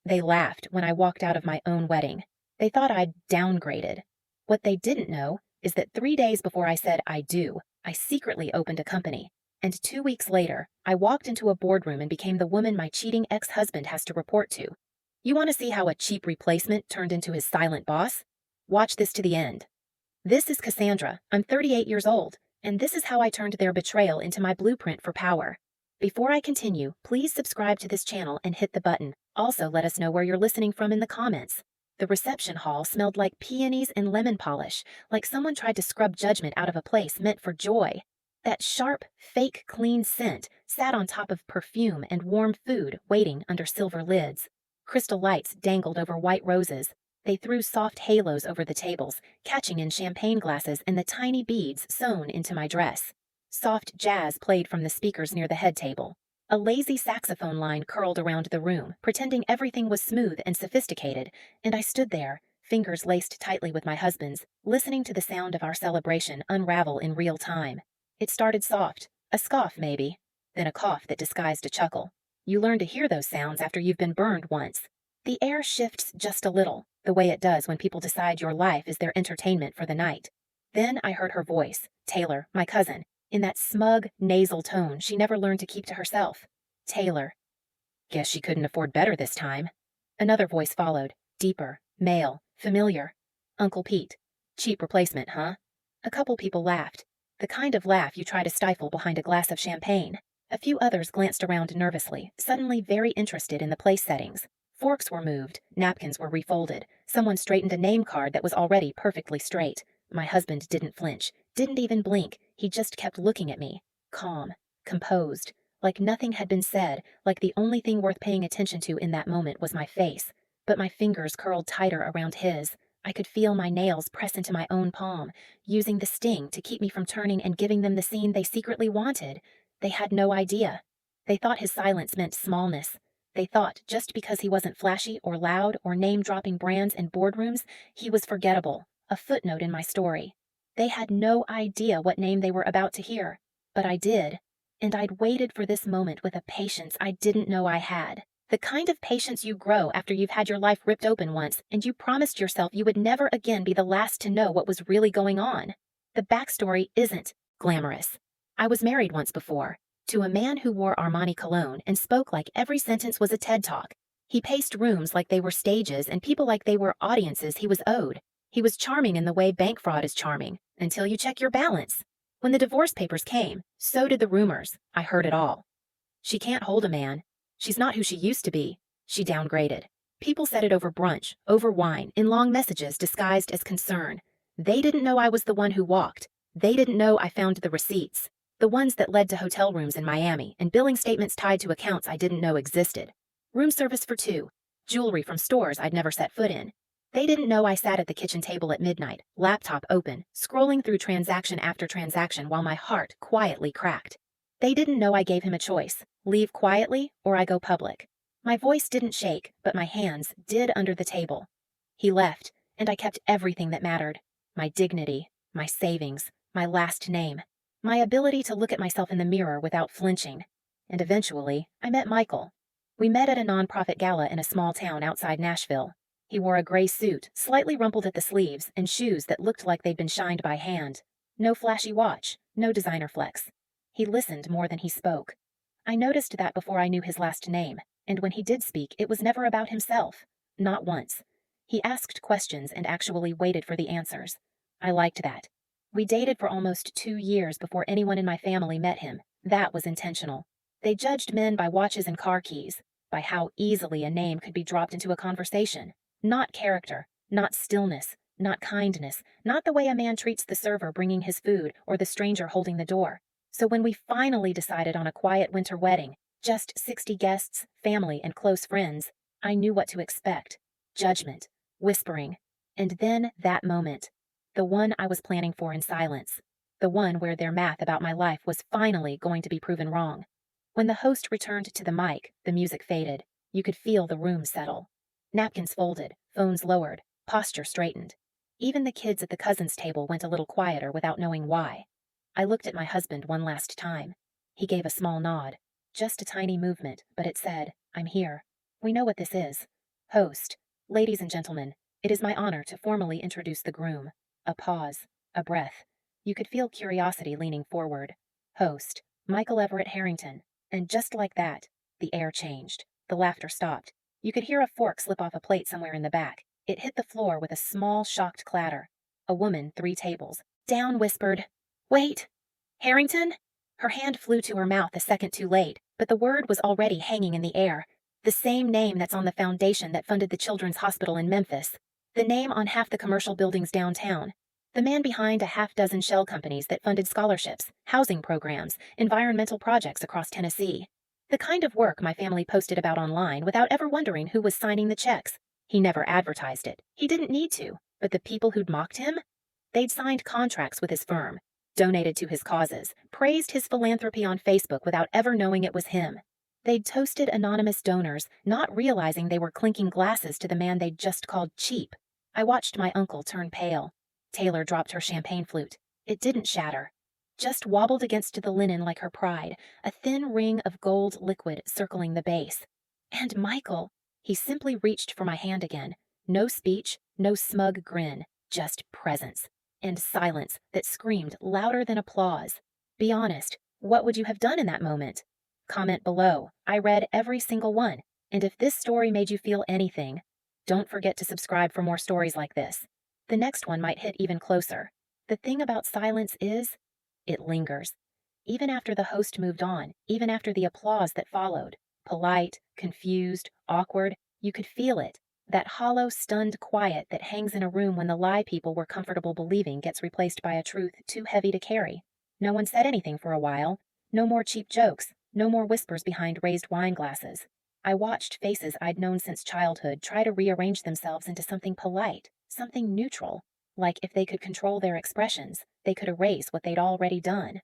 They laughed when I walked out of my own wedding. They thought I'd downgraded. What they didn't know is that 3 days before I said I do, I secretly opened a company. And 2 weeks later, I walked into a boardroom and became the woman my cheating ex-husband has to report to. You want to see how a cheap replacement turned into his silent boss? Watch this to the end. This is Cassandra. I'm 38 years old, and this is how I turned their betrayal into my blueprint for power. Before I continue, please subscribe to this channel and hit the button. Also, let us know where you're listening from in the comments. The reception hall smelled like peonies and lemon polish, like someone tried to scrub judgment out of a place meant for joy. That sharp, fake clean scent sat on top of perfume and warm food waiting under silver lids. Crystal lights dangled over white roses. They threw soft halos over the tables, catching in champagne glasses and the tiny beads sewn into my dress. Soft jazz played from the speakers near the head table. A lazy saxophone line curled around the room, pretending everything was smooth and sophisticated, and I stood there, fingers laced tightly with my husband's, listening to the sound of our celebration unravel in real time. It started soft, a scoff maybe, then a cough that disguised a chuckle. You learn to hear those sounds after you've been burned once. The air shifts just a little, the way it does when people decide your life is their entertainment for the night. Then I heard her voice, Taylor, my cousin, in that smug, nasal tone she never learned to keep to herself. Taylor. Guess she couldn't afford better this time. Another voice followed, deeper, male, familiar. Uncle Pete. Cheap replacement, huh? A couple people laughed. The kind of laugh you try to stifle behind a glass of champagne. A few others glanced around nervously, suddenly very interested in the place settings. Forks were moved, napkins were refolded. Someone straightened a name card that was already perfectly straight. My husband didn't flinch, didn't even blink. He just kept looking at me, calm, composed, like nothing had been said, like the only thing worth paying attention to in that moment was my face. But my fingers curled tighter around his. I could feel my nails press into my own palm, using the sting to keep me from turning and giving them the scene they secretly wanted. They had no idea. They thought his silence meant smallness. They thought just because he wasn't flashy or loud or name-dropping brands in boardrooms, he was forgettable, a footnote in my story. They had no idea what name they were about to hear, but I did. And I'd waited for this moment with a patience I didn't know I had. The kind of patience you grow after you've had your life ripped open once and you promised yourself you would never again be the last to know what was really going on. The backstory isn't glamorous. I was married once before, to a man who wore Armani cologne and spoke like every sentence was a TED Talk. He paced rooms like they were stages and people like they were audiences he was owed. He was charming in the way bank fraud is charming, until you check your balance. When the divorce papers came, so did the rumors. I heard it all. She can't hold a man. She's not who she used to be. She downgraded. People said it over brunch, over wine, in long messages disguised as concern. They didn't know I was the one who walked. They didn't know I found the receipts. The ones that led to hotel rooms in Miami and billing statements tied to accounts I didn't know existed. Room service for two. Jewelry from stores I'd never set foot in. They didn't know I sat at the kitchen table at midnight, laptop open, scrolling through transaction after transaction while my heart quietly cracked. They didn't know I gave him a choice, leave quietly or I go public. My voice didn't shake, but my hands did under the table. He left, and I kept everything that mattered. My dignity, my savings, my last name, my ability to look at myself in the mirror without flinching. And eventually, I met Michael. We met at a nonprofit gala in a small town outside Nashville. He wore a gray suit, slightly rumpled at the sleeves, and shoes that looked like they'd been shined by hand. No flashy watch, no designer flex. He listened more than he spoke. I noticed that before I knew his last name, and when he did speak, it was never about himself. Not once. He asked questions and actually waited for the answers. I liked that. We dated for almost 2 years before anyone in my family met him. That was intentional. They judged men by watches and car keys, by how easily a name could be dropped into a conversation. Not character, not stillness, not kindness, not the way a man treats the server bringing his food or the stranger holding the door. So when we finally decided on a quiet winter wedding, just 60 guests, family, and close friends, I knew what to expect. Judgment, whispering, and then that moment. The one I was planning for in silence. The one where their math about my life was finally going to be proven wrong. When the host returned to the mic, the music faded. You could feel the room settle. Napkins folded, phones lowered, posture straightened. Even the kids at the cousins' table went a little quieter without knowing why. I looked at my husband one last time. He gave a small nod. Just a tiny movement, but it said, "I'm here. We know what this is." Host. Ladies and gentlemen, it is my honor to formally introduce the groom. A pause. A breath. You could feel curiosity leaning forward. Host. Michael Everett Harrington. And just like that, the air changed. The laughter stopped. You could hear a fork slip off a plate somewhere in the back. It hit the floor with a small, shocked clatter. A woman 3 tables down whispered, "Wait! Harrington?" Her hand flew to her mouth a second too late, but the word was already hanging in the air. The same name that's on the foundation that funded the Children's Hospital in Memphis. The name on half the commercial buildings downtown. The man behind a half-dozen shell companies that funded scholarships, housing programs, environmental projects across Tennessee. The kind of work my family posted about online without ever wondering who was signing the checks. He never advertised it. He didn't need to. But the people who'd mocked him? They'd signed contracts with his firm, donated to his causes, praised his philanthropy on Facebook without ever knowing it was him. They'd toasted anonymous donors, not realizing they were clinking glasses to the man they'd just called cheap. I watched my uncle turn pale. Taylor dropped her champagne flute. It didn't shatter. Just wobbled against the linen like her pride, a thin ring of gold liquid circling the base. And Michael, he simply reached for my hand again. No speech, no smug grin, just presence. And silence that screamed louder than applause. Be honest, what would you have done in that moment? Comment below. I read every single one. And if this story made you feel anything, don't forget to subscribe for more stories like this. The next one might hit even closer. The thing about silence is, it lingers. Even after the host moved on, even after the applause that followed, polite, confused, awkward, you could feel it. That hollow, stunned quiet that hangs in a room when the lie people were comfortable believing gets replaced by a truth too heavy to carry. No one said anything for a while. No more cheap jokes. No more whispers behind raised wine glasses. I watched faces I'd known since childhood try to rearrange themselves into something polite, something neutral. Like if they could control their expressions, they could erase what they'd already done.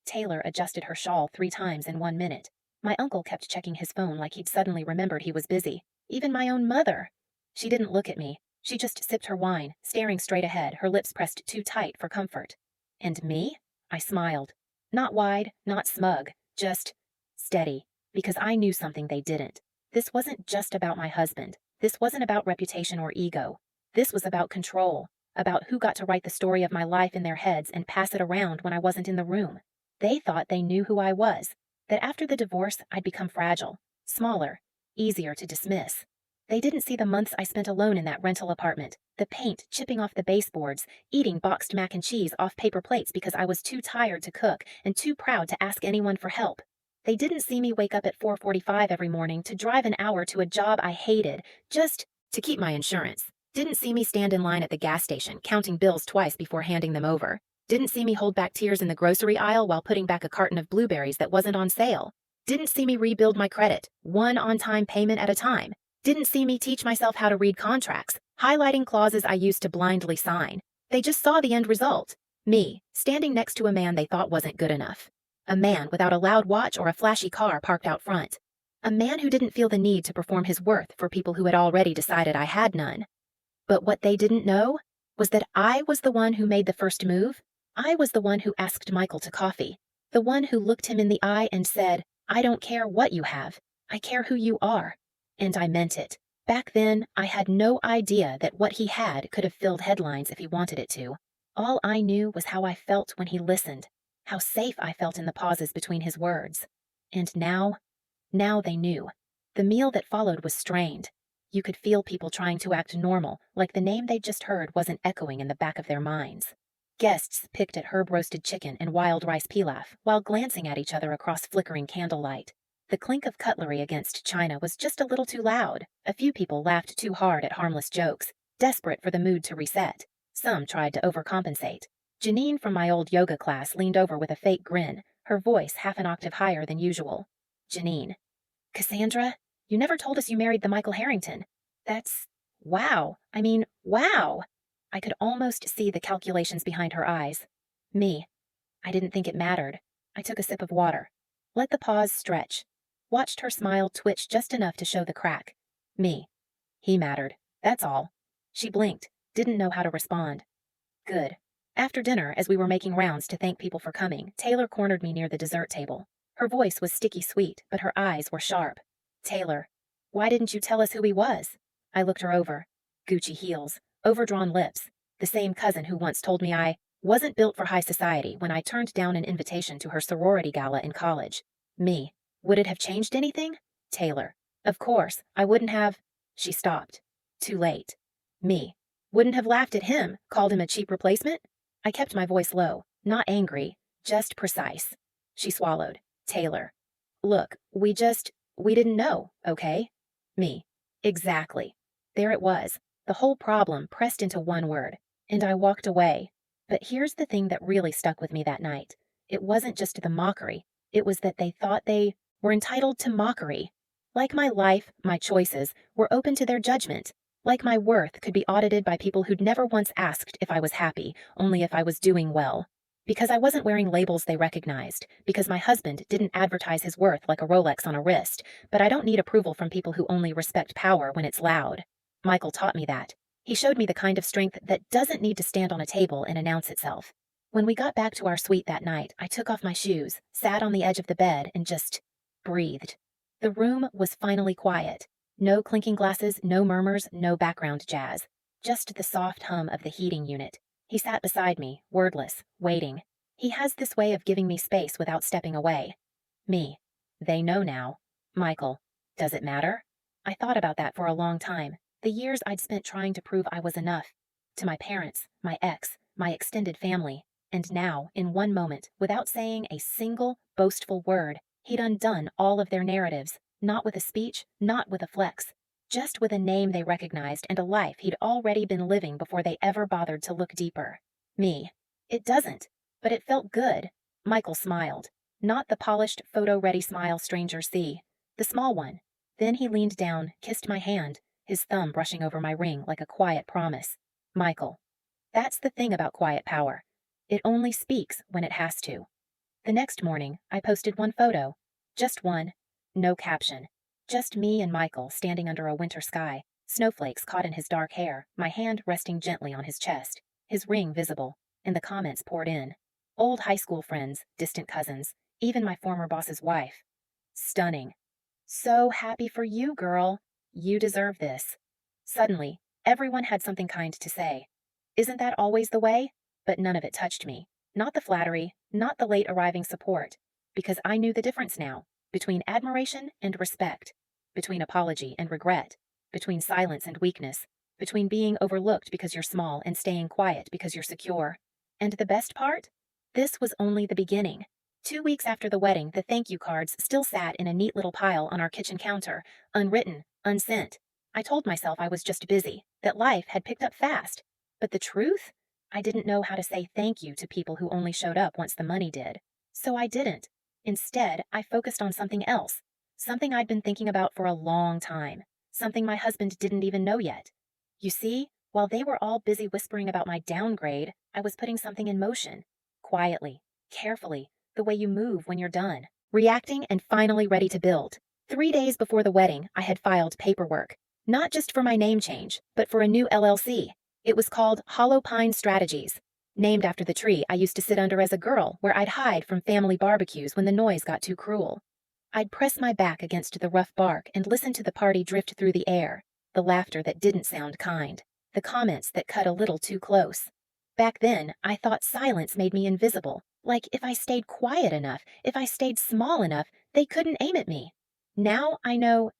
Taylor adjusted her shawl 3 times in 1 minute. My uncle kept checking his phone like he'd suddenly remembered he was busy. Even my own mother. She didn't look at me. She just sipped her wine, staring straight ahead, her lips pressed too tight for comfort. And me? I smiled. Not wide, not smug, just steady, because I knew something they didn't. This wasn't just about my husband. This wasn't about reputation or ego. This was about control, about who got to write the story of my life in their heads and pass it around when I wasn't in the room. They thought they knew who I was, that after the divorce I'd become fragile, smaller, easier to dismiss. They didn't see the months I spent alone in that rental apartment, the paint chipping off the baseboards, eating boxed mac and cheese off paper plates because I was too tired to cook and too proud to ask anyone for help. They didn't see me wake up at 4:45 every morning to drive an hour to a job I hated, just to keep my insurance. Didn't see me stand in line at the gas station, counting bills twice before handing them over. Didn't see me hold back tears in the grocery aisle while putting back a carton of blueberries that wasn't on sale. Didn't see me rebuild my credit, one on-time payment at a time. Didn't see me teach myself how to read contracts, highlighting clauses I used to blindly sign. They just saw the end result. Me, standing next to a man they thought wasn't good enough. A man without a loud watch or a flashy car parked out front. A man who didn't feel the need to perform his worth for people who had already decided I had none. But what they didn't know was that I was the one who made the first move. I was the one who asked Michael to coffee. The one who looked him in the eye and said, "I don't care what you have. I care who you are." And I meant it. Back then, I had no idea that what he had could have filled headlines if he wanted it to. All I knew was how I felt when he listened, how safe I felt in the pauses between his words. And now they knew. The meal that followed was strained. You could feel people trying to act normal, like the name they'd just heard wasn't echoing in the back of their minds. Guests picked at herb-roasted chicken and wild rice pilaf while glancing at each other across flickering candlelight. The clink of cutlery against china was just a little too loud. A few people laughed too hard at harmless jokes, desperate for the mood to reset. Some tried to overcompensate. Janine from my old yoga class leaned over with a fake grin, her voice half an octave higher than usual. Janine. "Cassandra, you never told us you married the Michael Harrington. That's... wow. I mean, wow." I could almost see the calculations behind her eyes. Me. I didn't think it mattered. I took a sip of water. Let the pause stretch. Watched her smile twitch just enough to show the crack. Me. He mattered. That's all. She blinked, didn't know how to respond. Good. After dinner, as we were making rounds to thank people for coming, Taylor cornered me near the dessert table. Her voice was sticky sweet, but her eyes were sharp. "Taylor, why didn't you tell us who he was?" I looked her over. Gucci heels, overdrawn lips. The same cousin who once told me I wasn't built for high society when I turned down an invitation to her sorority gala in college. Me. Would it have changed anything? Taylor. Of course, I wouldn't have. She stopped. Too late. Me. Wouldn't have laughed at him, called him a cheap replacement? I kept my voice low, not angry, just precise. She swallowed. Taylor. Look, we didn't know, okay? Me. Exactly. There it was, the whole problem pressed into one word, and I walked away. But here's the thing that really stuck with me that night. It wasn't just the mockery, it was that they thought they were entitled to mockery. Like my life, my choices, were open to their judgment. Like my worth could be audited by people who'd never once asked if I was happy, only if I was doing well. Because I wasn't wearing labels they recognized, because my husband didn't advertise his worth like a Rolex on a wrist, but I don't need approval from people who only respect power when it's loud. Michael taught me that. He showed me the kind of strength that doesn't need to stand on a table and announce itself. When we got back to our suite that night, I took off my shoes, sat on the edge of the bed, and just breathed. The room was finally quiet. No clinking glasses, no murmurs, no background jazz. Just the soft hum of the heating unit. He sat beside me, wordless, waiting. He has this way of giving me space without stepping away. Me. They know now. Michael. Does it matter? I thought about that for a long time. The years I'd spent trying to prove I was enough. To my parents, my ex, my extended family. And now, in one moment, without saying a single boastful word, he'd undone all of their narratives, not with a speech, not with a flex, just with a name they recognized and a life he'd already been living before they ever bothered to look deeper. Me. It doesn't, but it felt good. Michael smiled. Not the polished, photo-ready smile strangers see. The small one. Then he leaned down, kissed my hand, his thumb brushing over my ring like a quiet promise. Michael. That's the thing about quiet power. It only speaks when it has to. The next morning, I posted one photo. Just one. No caption. Just me and Michael standing under a winter sky, snowflakes caught in his dark hair, my hand resting gently on his chest, his ring visible, and the comments poured in. Old high school friends, distant cousins, even my former boss's wife. Stunning. So happy for you, girl. You deserve this. Suddenly, everyone had something kind to say. Isn't that always the way? But none of it touched me. Not the flattery, not the late arriving support. Because I knew the difference now, between admiration and respect, between apology and regret, between silence and weakness, between being overlooked because you're small and staying quiet because you're secure. And the best part? This was only the beginning. 2 weeks after the wedding, the thank you cards still sat in a neat little pile on our kitchen counter, unwritten, unsent. I told myself I was just busy, that life had picked up fast. But the truth? I didn't know how to say thank you to people who only showed up once the money did. So I didn't. Instead, I focused on something else. Something I'd been thinking about for a long time. Something my husband didn't even know yet. You see, while they were all busy whispering about my downgrade, I was putting something in motion. Quietly, carefully, the way you move when you're done. Reacting and finally ready to build. 3 days before the wedding, I had filed paperwork. Not just for my name change, but for a new LLC. It was called Hollow Pine Strategies. Named after the tree I used to sit under as a girl, where I'd hide from family barbecues when the noise got too cruel. I'd press my back against the rough bark and listen to the party drift through the air, the laughter that didn't sound kind, the comments that cut a little too close. Back then, I thought silence made me invisible, like if I stayed quiet enough, if I stayed small enough, they couldn't aim at me. Now I know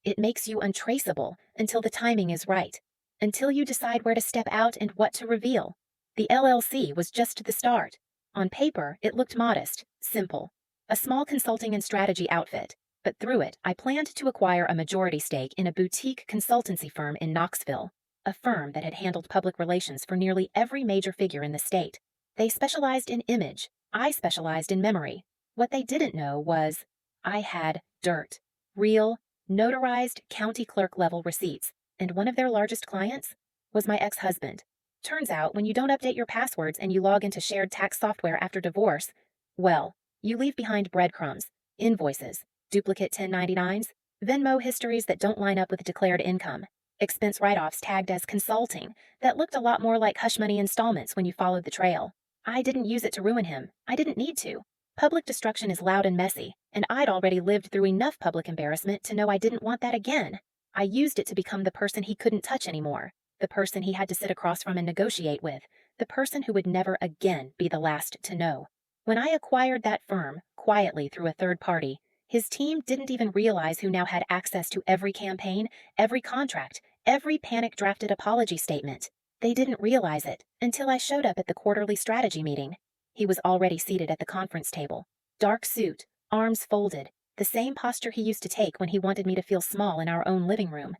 it makes you untraceable until the timing is right, until you decide where to step out and what to reveal. The LLC was just the start. On paper, it looked modest, simple, a small consulting and strategy outfit, but through it, I planned to acquire a majority stake in a boutique consultancy firm in Knoxville, a firm that had handled public relations for nearly every major figure in the state. They specialized in image. I specialized in memory. What they didn't know was I had dirt, real, notarized county clerk level receipts, and one of their largest clients was my ex-husband. Turns out, when you don't update your passwords and you log into shared tax software after divorce, well, you leave behind breadcrumbs, invoices, duplicate 1099s, Venmo histories that don't line up with declared income, expense write-offs tagged as consulting that looked a lot more like hush money installments when you followed the trail. I didn't use it to ruin him. I didn't need to. Public destruction is loud and messy, and I'd already lived through enough public embarrassment to know I didn't want that again. I used it to become the person he couldn't touch anymore, the person he had to sit across from and negotiate with, the person who would never again be the last to know. When I acquired that firm, quietly through a third party, his team didn't even realize who now had access to every campaign, every contract, every panic-drafted apology statement. They didn't realize it until I showed up at the quarterly strategy meeting. He was already seated at the conference table. Dark suit, arms folded, the same posture he used to take when he wanted me to feel small in our own living room.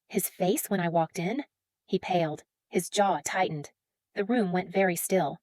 His face when I walked in? He paled. His jaw tightened. The room went very still.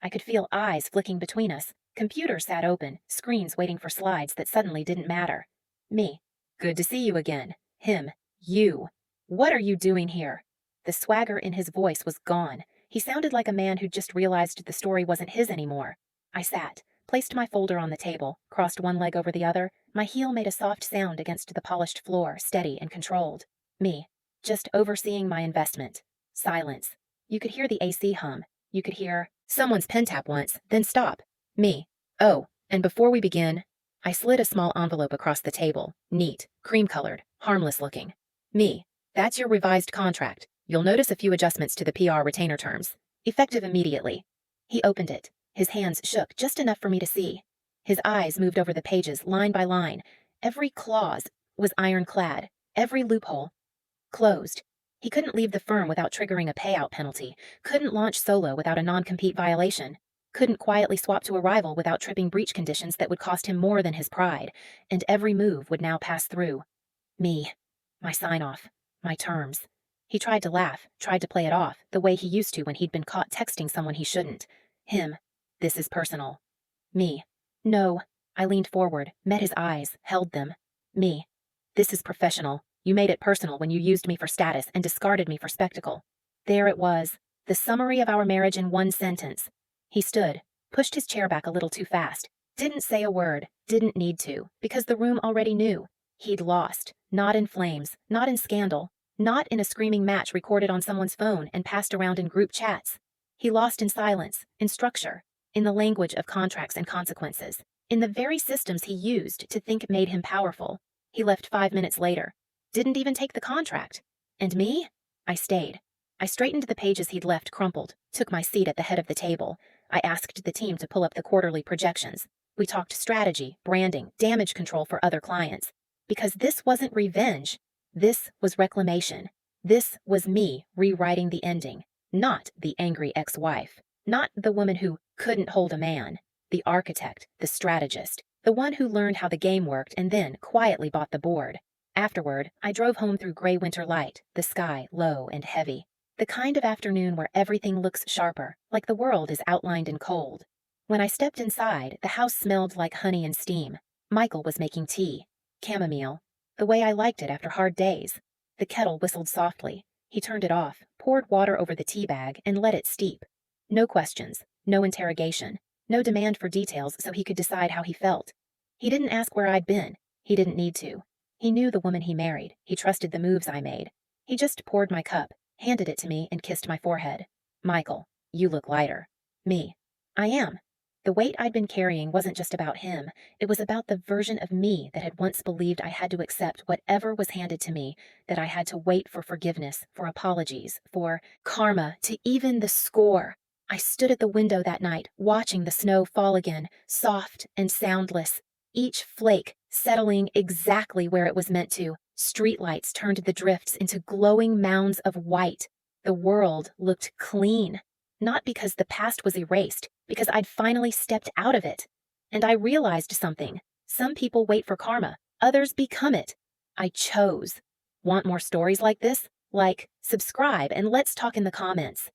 I could feel eyes flicking between us. Computers sat open, screens waiting for slides that suddenly didn't matter. Me. Good to see you again. Him. You. What are you doing here? The swagger in his voice was gone. He sounded like a man who'd just realized the story wasn't his anymore. I sat, placed my folder on the table, crossed one leg over the other. My heel made a soft sound against the polished floor, steady and controlled. Me. Just overseeing my investment. Silence. You could hear the AC hum. You could hear, someone's pen tap once, then stop. Me. Oh, and before we begin, I slid a small envelope across the table, neat, cream-colored, harmless looking. Me. That's your revised contract. You'll notice a few adjustments to the PR retainer terms. Effective immediately. He opened it. His hands shook just enough for me to see. His eyes moved over the pages, line by line. Every clause was ironclad. Every loophole closed. He couldn't leave the firm without triggering a payout penalty. Couldn't launch solo without a non-compete violation. Couldn't quietly swap to a rival without tripping breach conditions that would cost him more than his pride. And every move would now pass through me. My sign-off. My terms. He tried to laugh, tried to play it off, the way he used to when he'd been caught texting someone he shouldn't. Him. This is personal. Me. No. I leaned forward, met his eyes, held them. Me. This is professional. You made it personal when you used me for status and discarded me for spectacle. There it was. The summary of our marriage in one sentence. He stood, pushed his chair back a little too fast, didn't say a word, didn't need to, because the room already knew. He'd lost. Not in flames, not in scandal, not in a screaming match recorded on someone's phone and passed around in group chats. He lost in silence, in structure, in the language of contracts and consequences, in the very systems he used to think made him powerful. He left 5 minutes later. Didn't even take the contract. And me? I stayed. I straightened the pages he'd left crumpled, took my seat at the head of the table. I asked the team to pull up the quarterly projections. We talked strategy, branding, damage control for other clients. Because this wasn't revenge. This was reclamation. This was me rewriting the ending. Not the angry ex-wife. Not the woman who couldn't hold a man. The architect, the strategist, the one who learned how the game worked and then quietly bought the board. Afterward, I drove home through gray winter light, the sky low and heavy. The kind of afternoon where everything looks sharper, like the world is outlined in cold. When I stepped inside, the house smelled like honey and steam. Michael was making tea. Chamomile. The way I liked it after hard days. The kettle whistled softly. He turned it off, poured water over the tea bag, and let it steep. No questions, no interrogation, no demand for details so he could decide how he felt. He didn't ask where I'd been. He didn't need to. He knew the woman he married. He trusted the moves I made. He just poured my cup, handed it to me, and kissed my forehead. Michael, you look lighter. Me. I am. The weight I'd been carrying wasn't just about him. It was about the version of me that had once believed I had to accept whatever was handed to me, that I had to wait for forgiveness, for apologies, for karma, to even the score. I stood at the window that night, watching the snow fall again, soft and soundless, each flake settling exactly where it was meant to. Streetlights turned the drifts into glowing mounds of white. The world looked clean. Not because the past was erased, because I'd finally stepped out of it. And I realized something. Some people wait for karma, others become it. I chose. Want more stories like this? Like, subscribe, and let's talk in the comments.